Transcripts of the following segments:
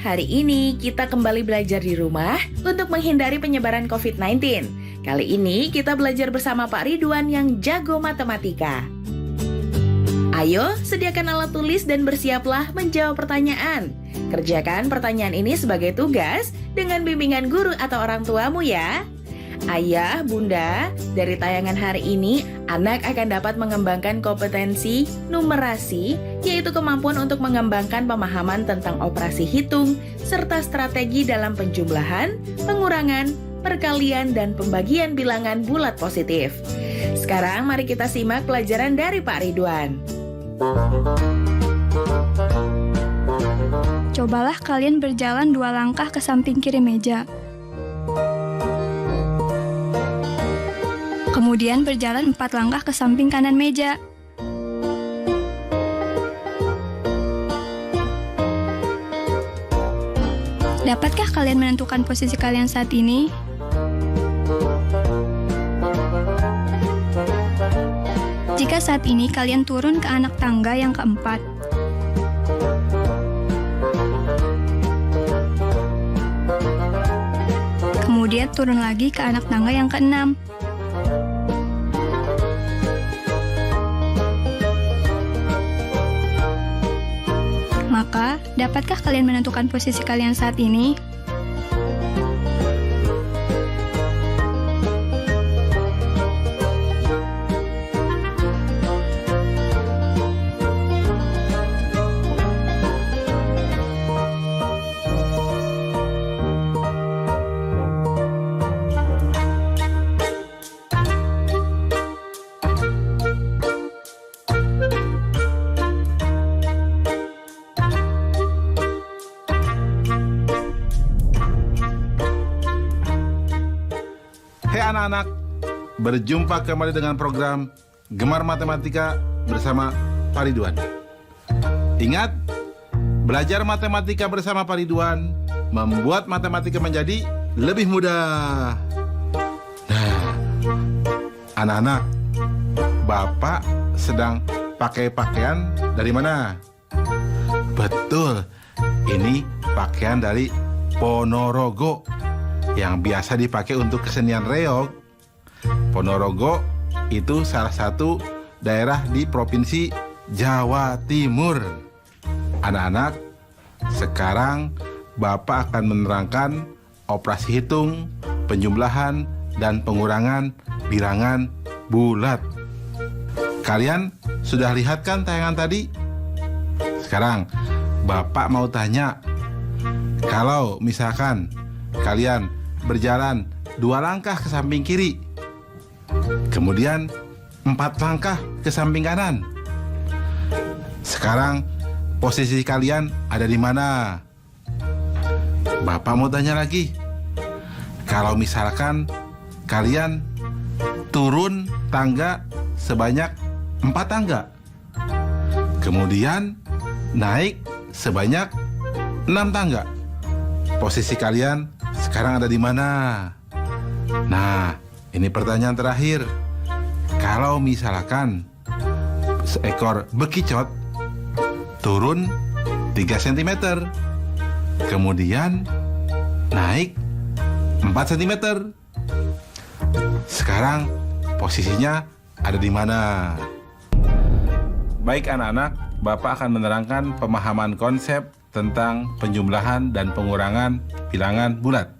hari ini kita kembali belajar di rumah untuk menghindari penyebaran COVID-19. Kali ini kita belajar bersama Pak Ridwan yang jago matematika. Ayo, sediakan alat tulis dan bersiaplah menjawab pertanyaan. Kerjakan pertanyaan ini sebagai tugas dengan bimbingan guru atau orang tuamu ya. Ayah, bunda, dari tayangan hari ini, anak akan dapat mengembangkan kompetensi numerasi, yaitu kemampuan untuk mengembangkan pemahaman tentang operasi hitung, serta strategi dalam penjumlahan, pengurangan, perkalian, dan pembagian bilangan bulat positif. Sekarang mari kita simak pelajaran dari Pak Ridwan. Cobalah kalian berjalan 2 langkah ke samping kiri meja. Kemudian berjalan 4 langkah ke samping kanan meja. Dapatkah kalian menentukan posisi kalian saat ini? Jika saat ini kalian turun ke anak tangga yang keempat, kemudian turun lagi ke anak tangga yang keenam, maka, dapatkah kalian menentukan posisi kalian saat ini? Hai anak-anak, berjumpa kembali dengan program Gemar Matematika bersama Pak Ridwan. Ingat, belajar matematika bersama Pak Ridwan membuat matematika menjadi lebih mudah. Nah, anak-anak, Bapak sedang pakai pakaian dari mana? Betul, ini pakaian dari Ponorogo yang biasa dipakai untuk kesenian reog. Ponorogo itu salah satu daerah di Provinsi Jawa Timur. Anak-anak, sekarang Bapak akan menerangkan operasi hitung, penjumlahan, dan pengurangan bilangan bulat. Kalian sudah lihat kan tayangan tadi? Sekarang Bapak mau tanya, kalau misalkan kalian berjalan 2 langkah ke samping kiri, kemudian 4 langkah ke samping kanan. Sekarang posisi kalian ada di mana? Bapak mau tanya lagi. Kalau misalkan kalian turun tangga sebanyak 4 tangga, kemudian naik sebanyak 6 tangga, posisi kalian sekarang ada di mana? Nah, ini pertanyaan terakhir. Kalau misalkan seekor bekicot turun 3 cm, kemudian naik 4 cm, sekarang posisinya ada di mana? Baik anak-anak, Bapak akan menerangkan pemahaman konsep tentang penjumlahan dan pengurangan bilangan bulat.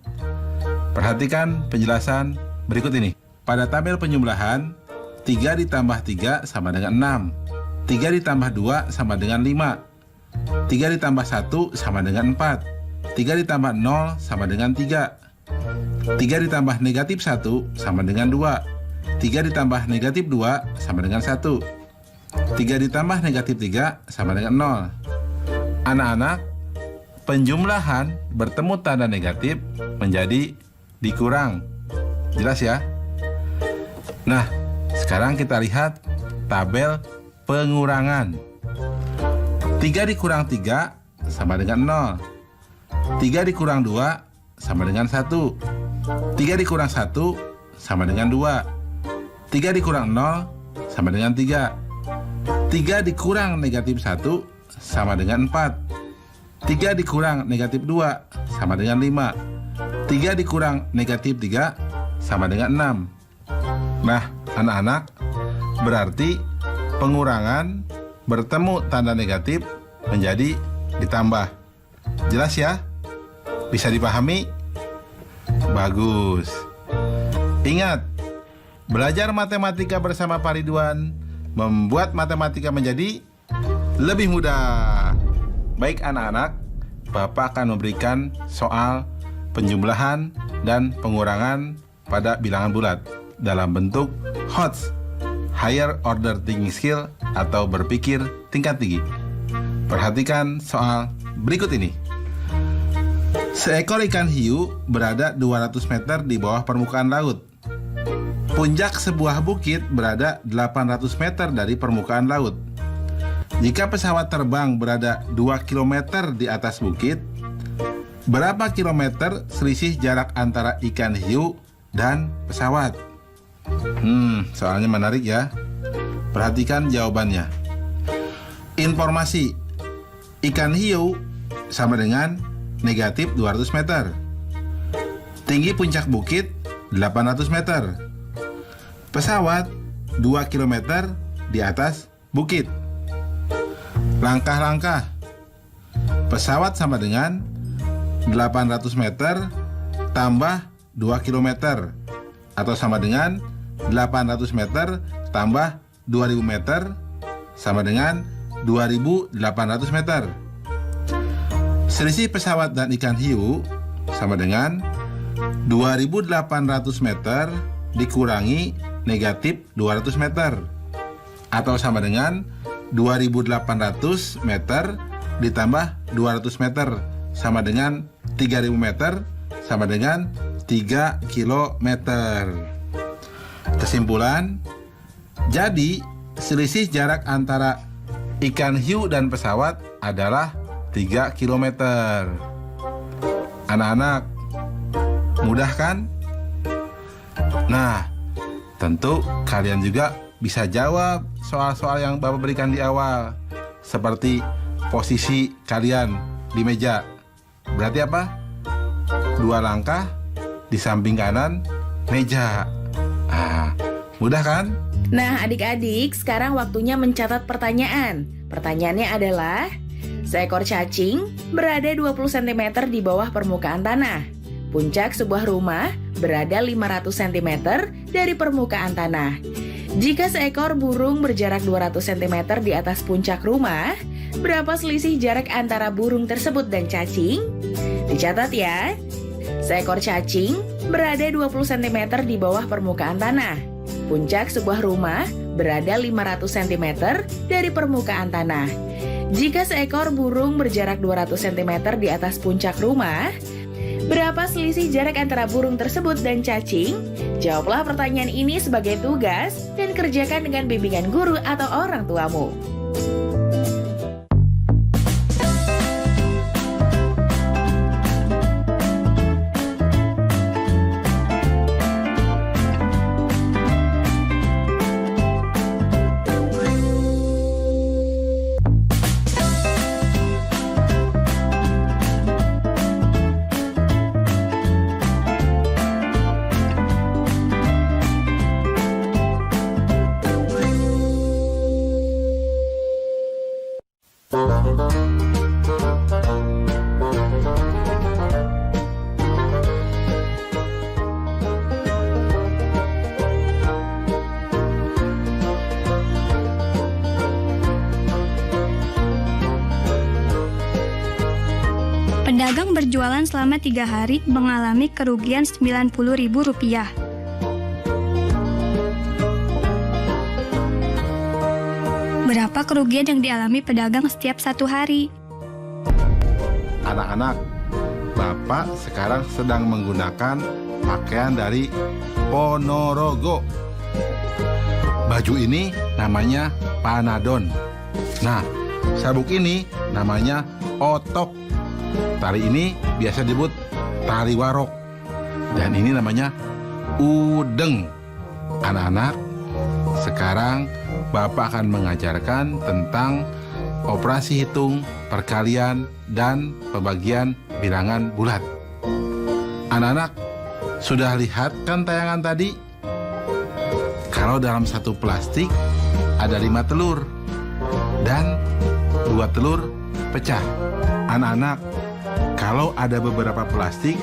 Perhatikan penjelasan berikut ini. Pada tabel penjumlahan, 3 ditambah 3 sama dengan 6. 3 ditambah 2 sama dengan 5. 3 ditambah 1 sama dengan 4. 3 ditambah 0 sama dengan 3. 3 ditambah negatif 1 sama dengan 2. 3 ditambah negatif 2 sama dengan 1. 3 ditambah negatif 3 sama dengan 0. Anak-anak, penjumlahan bertemu tanda negatif menjadi dikurang. Jelas ya? Nah, sekarang kita lihat tabel pengurangan. 3 dikurang 3 sama dengan 0. 3 dikurang 2 sama dengan 1. 3 dikurang 1 sama dengan 2. 3 dikurang 0 sama dengan 3. 3 dikurang negatif 1 sama dengan 4. 3 dikurang negatif 2 sama dengan 5. 3 dikurang negatif 3 sama dengan 6. Nah, anak-anak, berarti pengurangan bertemu tanda negatif menjadi ditambah. Jelas ya? Bisa dipahami? Bagus. Ingat, belajar matematika bersama Pak Ridwan membuat matematika menjadi lebih mudah. Baik anak-anak, Bapak akan memberikan soal penjumlahan dan pengurangan pada bilangan bulat dalam bentuk HOTS, Higher Order Thinking Skill atau berpikir tingkat tinggi. Perhatikan soal berikut ini. Seekor ikan hiu berada 200 meter di bawah permukaan laut. Puncak sebuah bukit berada 800 meter dari permukaan laut. Jika pesawat terbang berada 2 km di atas bukit, berapa kilometer selisih jarak antara ikan hiu dan pesawat? Soalnya menarik ya. Perhatikan jawabannya. Informasi: ikan hiu sama dengan negatif 200 meter. Tinggi puncak bukit 800 meter. Pesawat 2 km di atas bukit. Langkah-langkah: pesawat sama dengan 800 meter tambah 2 km atau sama dengan 800 meter tambah 2000 meter sama dengan 2800 meter. Selisih pesawat dan ikan hiu sama dengan 2800 meter dikurangi negatif 200 meter atau sama dengan 2800 meter ditambah 200 meter sama dengan 3000 meter sama dengan 3 kilometer. Kesimpulan, jadi selisih jarak antara ikan hiu dan pesawat adalah 3 km. Anak-anak, mudah kan? Nah, tentu kalian juga bisa jawab soal-soal yang Bapak berikan di awal. Seperti posisi kalian di meja. Berarti apa? 2 langkah di samping kanan meja. Mudah kan? Nah, adik-adik, sekarang waktunya mencatat pertanyaan. Pertanyaannya adalah, seekor cacing berada 20 cm di bawah permukaan tanah. Puncak sebuah rumah berada 500 cm dari permukaan tanah. Jika seekor burung berjarak 200 cm di atas puncak rumah, berapa selisih jarak antara burung tersebut dan cacing? Dicatat ya. Seekor cacing berada 20 cm di bawah permukaan tanah. Puncak sebuah rumah berada 500 cm dari permukaan tanah. Jika seekor burung berjarak 200 cm di atas puncak rumah, berapa selisih jarak antara burung tersebut dan cacing? Jawablah pertanyaan ini sebagai tugas dan kerjakan dengan bimbingan guru atau orang tuamu. Pedagang berjualan selama 3 hari mengalami kerugian Rp90.000. Berapa kerugian yang dialami pedagang setiap 1 hari? Anak-anak, Bapak sekarang sedang menggunakan pakaian dari Ponorogo. Baju ini namanya Panadon. Nah, sabuk ini namanya Otok. Tali ini biasa disebut tali warok. Dan ini namanya udeng. Anak-anak, sekarang Bapak akan mengajarkan tentang operasi hitung, perkalian, dan pembagian bilangan bulat. Anak-anak, sudah lihat kan tayangan tadi? Kalau dalam satu plastik ada 5 telur dan 2 telur pecah. Anak-anak, kalau ada beberapa plastik,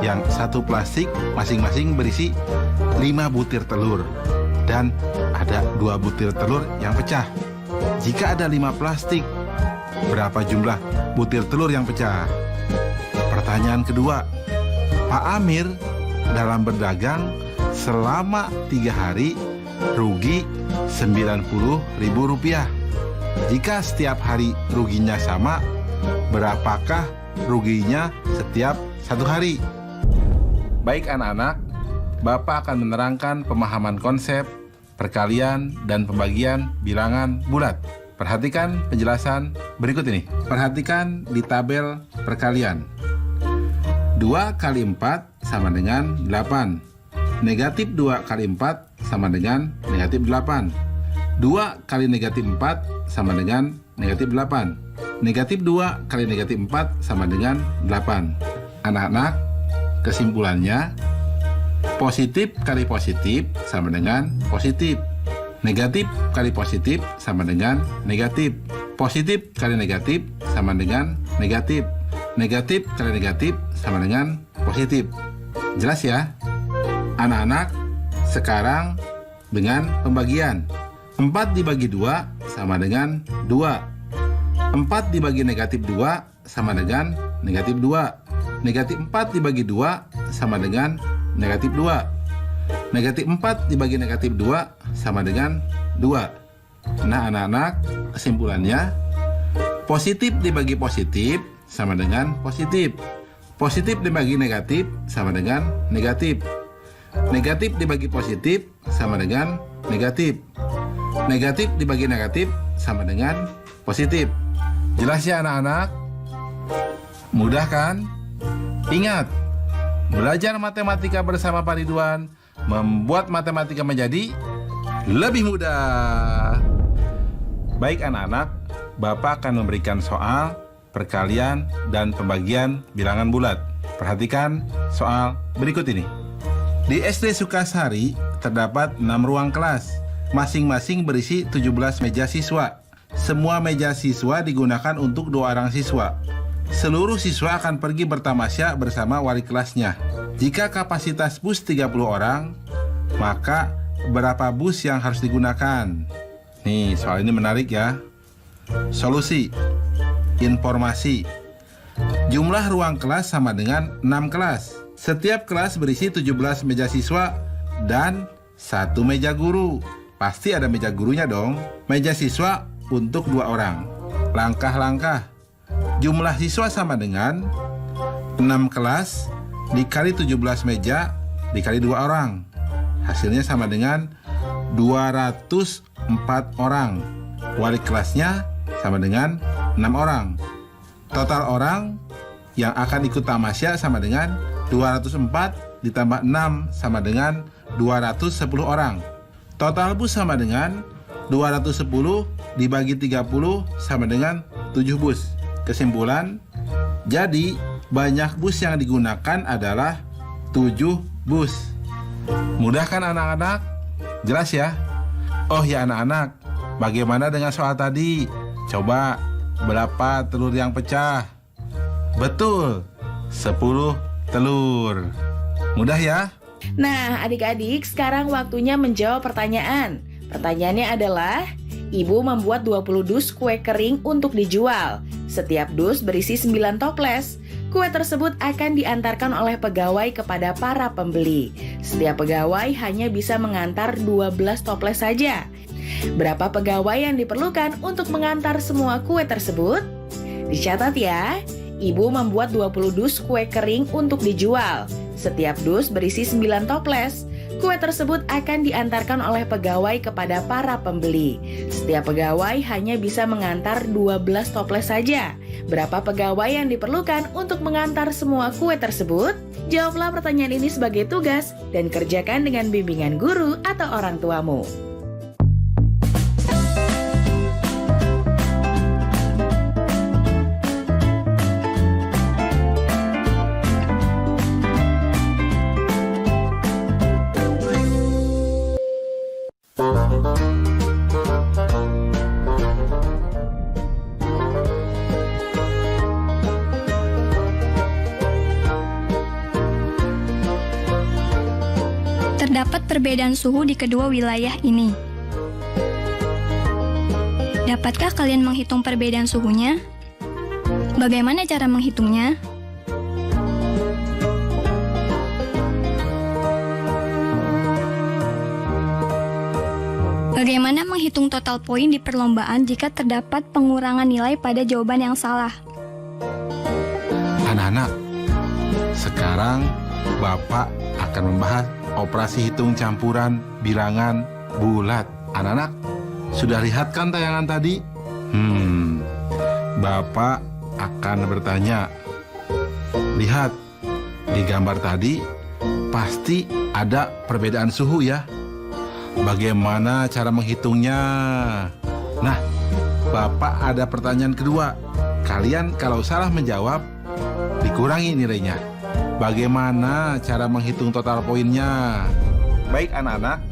yang satu plastik masing-masing berisi 5 butir telur dan ada 2 butir telur yang pecah. Jika ada 5 plastik, berapa jumlah butir telur yang pecah? Pertanyaan kedua, Pak Amir dalam berdagang selama 3 hari rugi Rp90.000. Jika setiap hari ruginya sama, berapakah ruginya setiap 1 hari? Baik anak-anak, Bapak akan menerangkan pemahaman konsep, perkalian, dan pembagian bilangan bulat. Perhatikan penjelasan berikut ini. Perhatikan di tabel perkalian. 2 kali 4 sama dengan 8. Negatif 2 kali 4 sama dengan negatif 8. 2 kali negatif 4 sama dengan negatif 8. Negatif 2 kali negatif 4 sama dengan 8. Anak-anak, kesimpulannya, positif kali positif sama dengan positif. Negatif kali positif sama dengan negatif. Positif kali negatif sama dengan negatif. Negatif kali negatif sama dengan positif. Jelas ya? Anak-anak, sekarang dengan pembagian. 4 dibagi 2 sama dengan 2. 4 dibagi negatif 2 sama dengan negatif 2. Negatif 4 dibagi 2 sama dengan negatif 2. Negatif 4 dibagi negatif 2 sama dengan 2. Nah anak-anak, kesimpulannya, positif dibagi positif sama dengan positif. Positif dibagi negatif sama dengan negatif. Negatif dibagi positif sama dengan negatif. Negatif dibagi negatif sama dengan positif. Jelas ya anak-anak? Mudah kan? Ingat, belajar matematika bersama Pak Ridwan membuat matematika menjadi lebih mudah. Baik anak-anak, Bapak akan memberikan soal, perkalian, dan pembagian bilangan bulat. Perhatikan soal berikut ini. Di SD Sukasari terdapat 6 ruang kelas, masing-masing berisi 17 meja siswa. Semua meja siswa digunakan untuk 2 orang siswa. Seluruh siswa akan pergi bertamasya bersama wali kelasnya. Jika kapasitas bus 30 orang, maka berapa bus yang harus digunakan? Nih, soal ini menarik ya. Solusi. Informasi. Jumlah ruang kelas sama dengan 6 kelas. Setiap kelas berisi 17 meja siswa dan 1 meja guru. Pasti ada meja gurunya dong. Meja siswa untuk 2 orang. Langkah-langkah. Jumlah siswa sama dengan 6 kelas dikali 17 meja dikali 2 orang. Hasilnya sama dengan 204 orang. Wali kelasnya sama dengan 6 orang. Total orang yang akan ikut tamasya sama dengan 204 ditambah 6 sama dengan 210 orang. Total bus sama dengan 210 dibagi 30 sama dengan 7 bus. Kesimpulan, jadi banyak bus yang digunakan adalah 7 bus. Mudah kan anak-anak? Jelas ya? Oh ya anak-anak, bagaimana dengan soal tadi? Coba, berapa telur yang pecah? Betul, 10 telur. Mudah ya? Nah, adik-adik, sekarang waktunya menjawab pertanyaan. Pertanyaannya adalah, Ibu membuat 20 dus kue kering untuk dijual. Setiap dus berisi 9 toples. Kue tersebut akan diantarkan oleh pegawai kepada para pembeli. Setiap pegawai hanya bisa mengantar 12 toples saja. Berapa pegawai yang diperlukan untuk mengantar semua kue tersebut? Dicatat ya, Ibu membuat 20 dus kue kering untuk dijual. Setiap dus berisi 9 toples. Kue tersebut akan diantarkan oleh pegawai kepada para pembeli. Setiap pegawai hanya bisa mengantar 12 toples saja. Berapa pegawai yang diperlukan untuk mengantar semua kue tersebut? Jawablah pertanyaan ini sebagai tugas dan kerjakan dengan bimbingan guru atau orang tuamu. Terdapat perbedaan suhu di kedua wilayah ini. Dapatkah kalian menghitung perbedaan suhunya? Bagaimana cara menghitungnya? Bagaimana menghitung total poin di perlombaan jika terdapat pengurangan nilai pada jawaban yang salah? Anak-anak, sekarang Bapak akan membahas operasi hitung campuran bilangan bulat. Anak-anak, sudah lihat kan tayangan tadi? Bapak akan bertanya. Lihat, di gambar tadi pasti ada perbedaan suhu ya. Bagaimana cara menghitungnya? Nah, Bapak ada pertanyaan kedua. Kalian kalau salah menjawab, dikurangi nilainya. Bagaimana cara menghitung total poinnya? Baik anak-anak,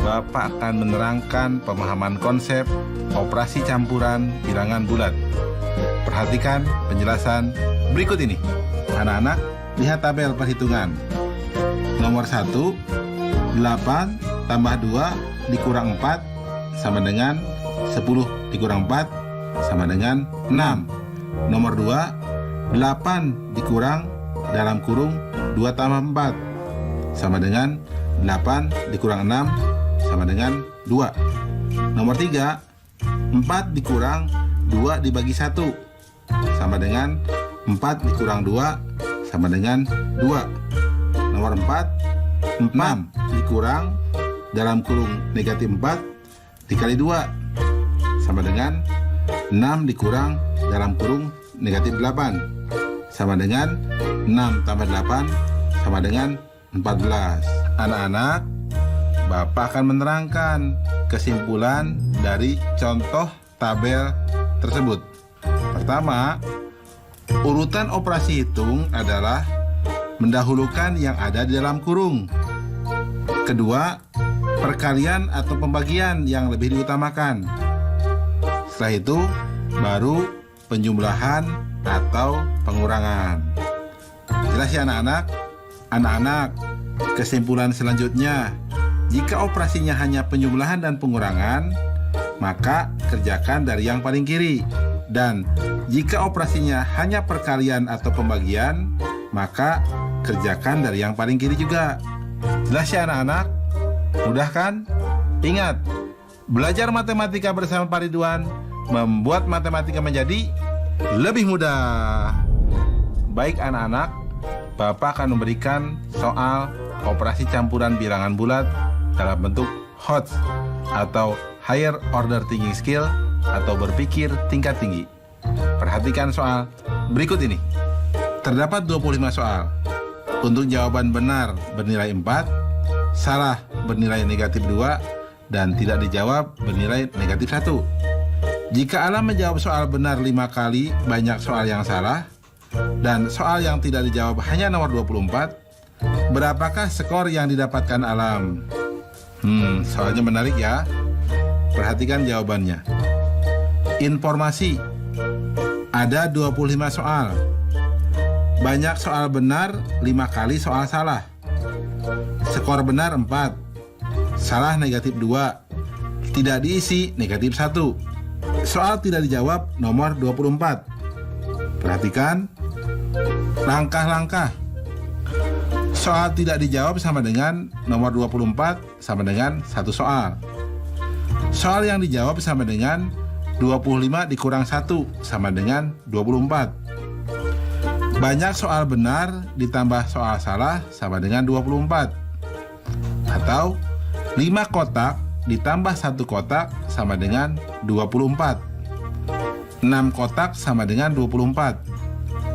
Bapak akan menerangkan pemahaman konsep operasi campuran bilangan bulat. Perhatikan penjelasan berikut ini. Anak-anak, lihat tabel perhitungan. Nomor 1, 8 tambah 2 dikurang 4 sama dengan 10 dikurang 4 sama dengan 6. Nomor 2, 8 dikurang dalam kurung 2 tambah 4 sama dengan 8 dikurang 6 sama dengan 2. Nomor 3, 4 dikurang 2 dibagi 1 sama dengan 4 dikurang 2 sama dengan 2. Nomor 4, 6 dikurang dalam kurung negatif 4 dikali 2 sama dengan 6 dikurang dalam kurung negatif 8 sama dengan 6 tambah 8 sama dengan 14. Anak-anak, Bapak akan menerangkan kesimpulan dari contoh tabel tersebut. Pertama, urutan operasi hitung adalah mendahulukan yang ada di dalam kurung. Kedua, perkalian atau pembagian yang lebih diutamakan. Setelah itu, baru penjumlahan atau pengurangan. Jelas ya anak-anak? Anak-anak, kesimpulan selanjutnya, jika operasinya hanya penjumlahan dan pengurangan, maka kerjakan dari yang paling kiri. Dan jika operasinya hanya perkalian atau pembagian, maka kerjakan dari yang paling kiri juga. Jelas ya anak-anak? Mudah kan? Ingat, belajar matematika bersama Pak Ridwan membuat matematika menjadi lebih mudah. Baik anak-anak, Bapak akan memberikan soal operasi campuran bilangan bulat dalam bentuk HOTS atau Higher Order Thinking Skill atau berpikir tingkat tinggi. Perhatikan soal berikut ini. Terdapat 25 soal. Untuk jawaban benar bernilai 4, salah bernilai negatif 2, dan tidak dijawab bernilai negatif 1. Jika Alam menjawab soal benar 5 kali banyak soal yang salah, dan soal yang tidak dijawab hanya nomor 24, berapakah skor yang didapatkan Alam? Soalnya menarik ya. Perhatikan jawabannya. Informasi. Ada 25 soal. Banyak soal benar 5 kali soal salah. Skor benar 4. Salah negatif 2. Tidak diisi negatif 1. Soal tidak dijawab nomor 24. Perhatikan langkah-langkah. Soal tidak dijawab sama dengan nomor 24 sama dengan 1 soal. Soal yang dijawab sama dengan 25 dikurang 1 sama dengan 24. Banyak soal benar ditambah soal salah sama dengan 24. Atau 5 kotak ditambah 1 kotak sama dengan 24. 6 kotak sama dengan 24.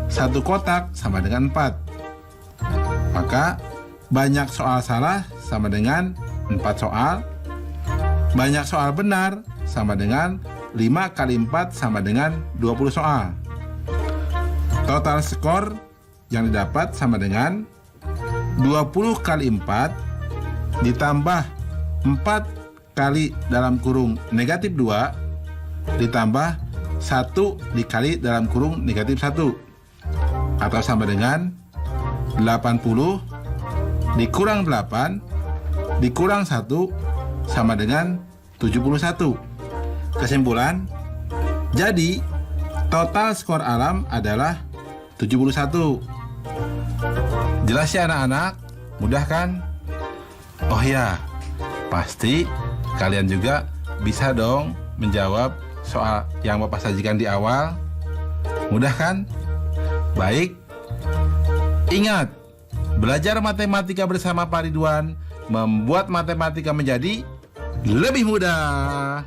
1 kotak sama dengan 4. Maka banyak soal salah sama dengan 4 soal. Banyak soal benar sama dengan 5 kali 4 sama dengan 20 soal. Total skor yang didapat sama dengan 20 kali 4 ditambah 4 kali dalam kurung negatif 2 ditambah 1 dikali dalam kurung negatif 1. Atau sama dengan 80 dikurang 8 dikurang 1 sama dengan 71. Kesimpulan, jadi total skor Alam adalah 71. Jelas ya anak-anak? Mudah kan? Oh ya, pasti kalian juga bisa dong menjawab soal yang Bapak sajikan di awal. Mudah kan? Baik. Ingat, belajar matematika bersama Pak Ridwan membuat matematika menjadi lebih mudah.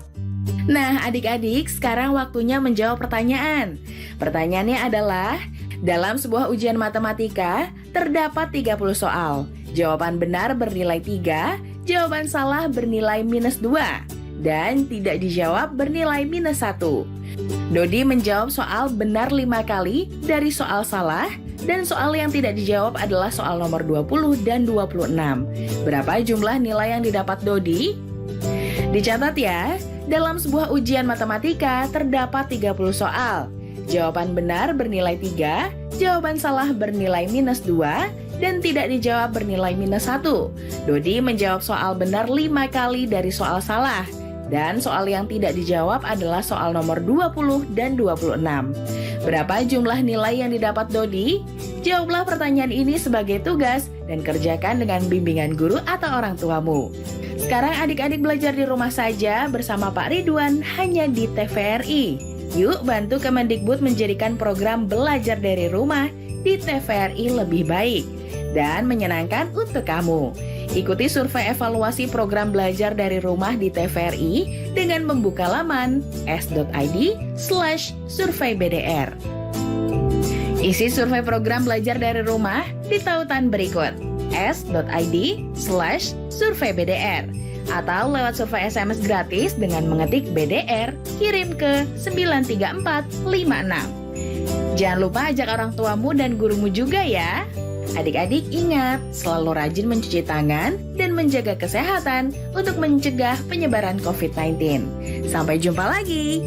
Nah, adik-adik, sekarang waktunya menjawab pertanyaan. Pertanyaannya adalah, dalam sebuah ujian matematika, terdapat 30 soal. Jawaban benar bernilai 3, jawaban salah bernilai -2, dan tidak dijawab bernilai -1. Dodi menjawab soal benar 5 kali dari soal salah, dan soal yang tidak dijawab adalah soal nomor 20 dan 26. Berapa jumlah nilai yang didapat Dodi? Dicatat ya, dalam sebuah ujian matematika terdapat 30 soal. Jawaban benar bernilai 3, jawaban salah bernilai -2, dan tidak dijawab bernilai -1. Dodi menjawab soal benar 5 kali dari soal salah, dan soal yang tidak dijawab adalah soal nomor 20 dan 26. Berapa jumlah nilai yang didapat Dodi? Jawablah pertanyaan ini sebagai tugas dan kerjakan dengan bimbingan guru atau orang tuamu. Sekarang adik-adik belajar di rumah saja bersama Pak Ridwan hanya di TVRI. Yuk bantu Kemendikbud menjadikan program belajar dari rumah di TVRI lebih baik dan menyenangkan untuk kamu. Ikuti survei evaluasi program belajar dari rumah di TVRI dengan membuka laman s.id/surveibdr. Isi survei program belajar dari rumah di tautan berikut s.id/surveibdr atau lewat survei SMS gratis dengan mengetik BDR, kirim ke 93456. Jangan lupa ajak orang tuamu dan gurumu juga ya. Adik-adik ingat, selalu rajin mencuci tangan dan menjaga kesehatan untuk mencegah penyebaran COVID-19. Sampai jumpa lagi.